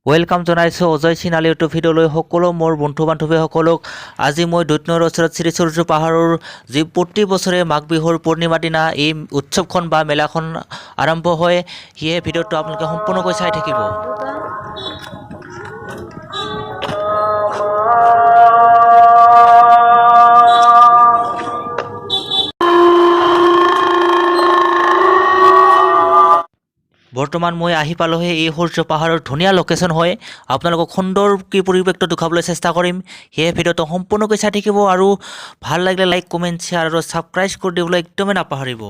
Welcome জনাইছো Ajay চিনালি YouTube ভিডিঅ'লৈ সকলো মোৰ বন্ধু বান্ধৱীসকলক আজি মই দৈতনৈৰ ওচৰত শ্ৰী সূৰ্য পাহাৰৰ যি প্ৰতি বছৰে মাঘ বিহুৰ পূৰ্ণিমা দিনা এই উৎসৱখন বা মেলাখন আৰম্ভ হয় সেই ভিডিঅ'টো আপোনালোকে সম্পূৰ্ণকৈ চাই থাকিব। বৰ্তমান মই আহি পালোহে এই সূৰ্য পাহাৰৰ ধুনীয়া লোকেশ্যন হয়। আপোনালোকক সুন্দৰ কি পৰিৱেশটো দেখাবলৈ চেষ্টা কৰিম। সেই ভিডিঅ'টো সম্পূৰ্ণকৈ চাই থাকিব আৰু ভাল লাগিলে লাইক কমেণ্ট শ্বেয়াৰ আৰু ছাবস্ক্ৰাইব কৰি দিবলৈ একদমেই নাপাহৰিব।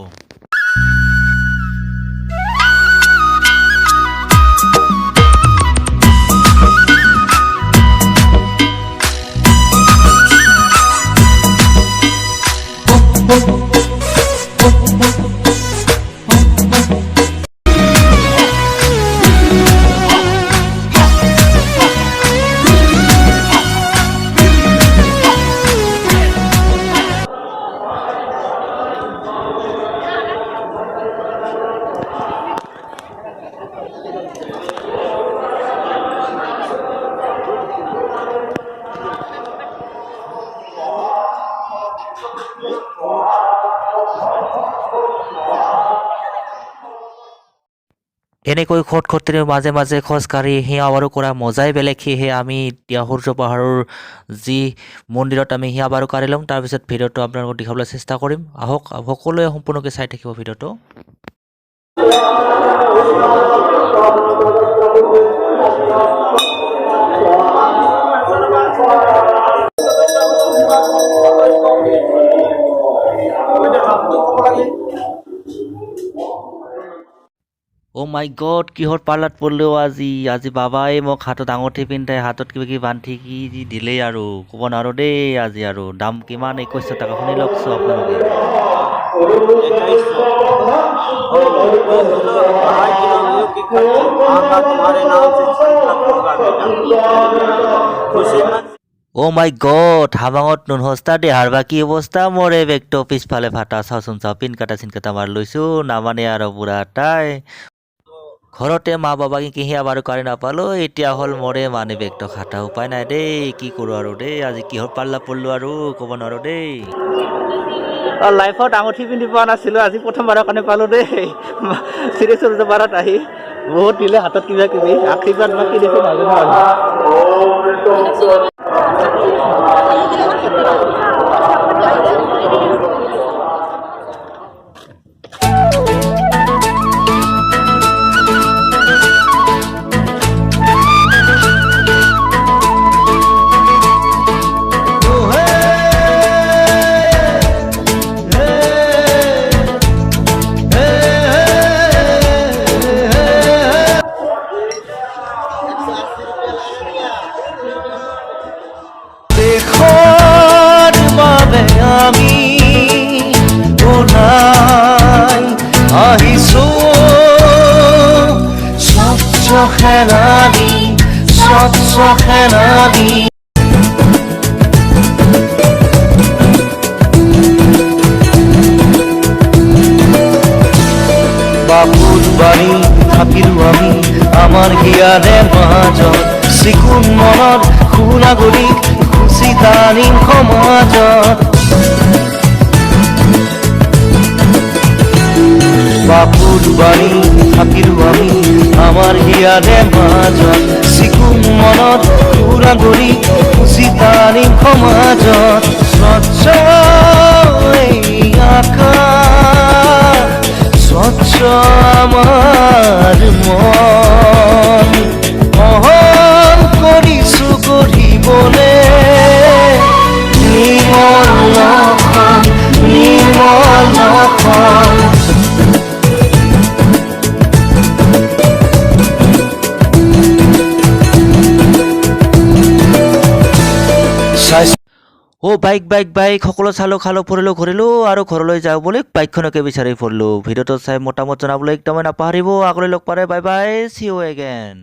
এনেকৈ খটখটিৰ মাজে মাজে খোজকাঢ়ি সেৱা বাৰু কৰা মজাই বেলেগ। সেয়েহে আমি এতিয়া সূৰ্য পাহাৰৰ যি মন্দিৰত আমি সেৱা বাৰু কাঢ়ি ল'ম। তাৰপিছত ভিডিঅ'টো আপোনালোকক দেখাবলৈ চেষ্টা কৰিম। আহক সকলোৱে সম্পূৰ্ণকৈ চাই থাকিব ভিডিঅ'টো। অ' মাই গড, কিহৰ পাৰ্লাত পৰলেও আজি বাবাই মোক হাতত আঙুঠি পিন্ধাই হাতত কিবা কিবি বান্ধি কি দিলেই আৰু ক'ব নোৱাৰো দেই। আজি আৰু দাম কিমান, 2100 টাকা। শুনি লওকচোন আপোনালোকে। অ' মাই গড, হাবাঙত নুনসস্তা দেহাৰ বা কি অৱস্থা। মোৰ এই বেগটো পিছফালে ফাটা, চাওচোন চাওঁ, পিন কাটা চিন কাটা মাৰি লৈছোঁ। নামানে আৰু বুঢ়া তাই ঘৰতে মা বাবাকে সেয়া বাৰু কাঢ়ি নাপালোঁ। এতিয়া হ'ল মোৰে মানি বেগটো খাটা। উপায় নাই দেই, কি কৰোঁ আৰু দেই। আজি কিহৰ পাল্লা পৰলোঁ আৰু ক'ব নোৱাৰোঁ দেই। লাইফত আঙুঠি পিন্ধি পোৱা নাছিলোঁ, আজি প্ৰথমবাৰৰ কাৰণে পালোঁ দেই। শ্ৰী সূৰ্য পাহাৰত আহি বহুত দিলে হাতত কিবা কিবি আশীৰ্বাদ বা কি দিছে নাজানো। আমি ওলাই আহিছো স্বচ্ছ সেনানী, স্বচ্ছ সেনানী। বাপুর বাড়ি থাকিলো আমি আমার হিয়াৰে মাজত, চিকুণ মনত সুনাগৰিক খুচি তাৰিম সমাজত। বাপুৰ বাড়ি থাকিলো আমি আমাৰ হিয়াৰে মাজত, চিকুণ মনত সুনাগৰিক খুচি তাৰিম সমাজত। স্বচ্ছ এই আকাশ, স্বচ্ছ আমাৰ মন, মহল কৰিছো গঢ়িবলে নিৰ্মল নখন, নিৰ্মল নখন। অ' বাইক সকলো চালোঁ, খালোঁ, ফুৰিলোঁ, ঘূৰিলোঁ আৰু ঘৰলৈ যাওঁ বুলি বাইকখনকে বিচাৰি ফুৰিলোঁ। ভিডিঅ'টো চাই মতামত জনাবলৈ একদমেই নাপাহৰিব। আগলৈ লগ পালে, bye bye, see you again.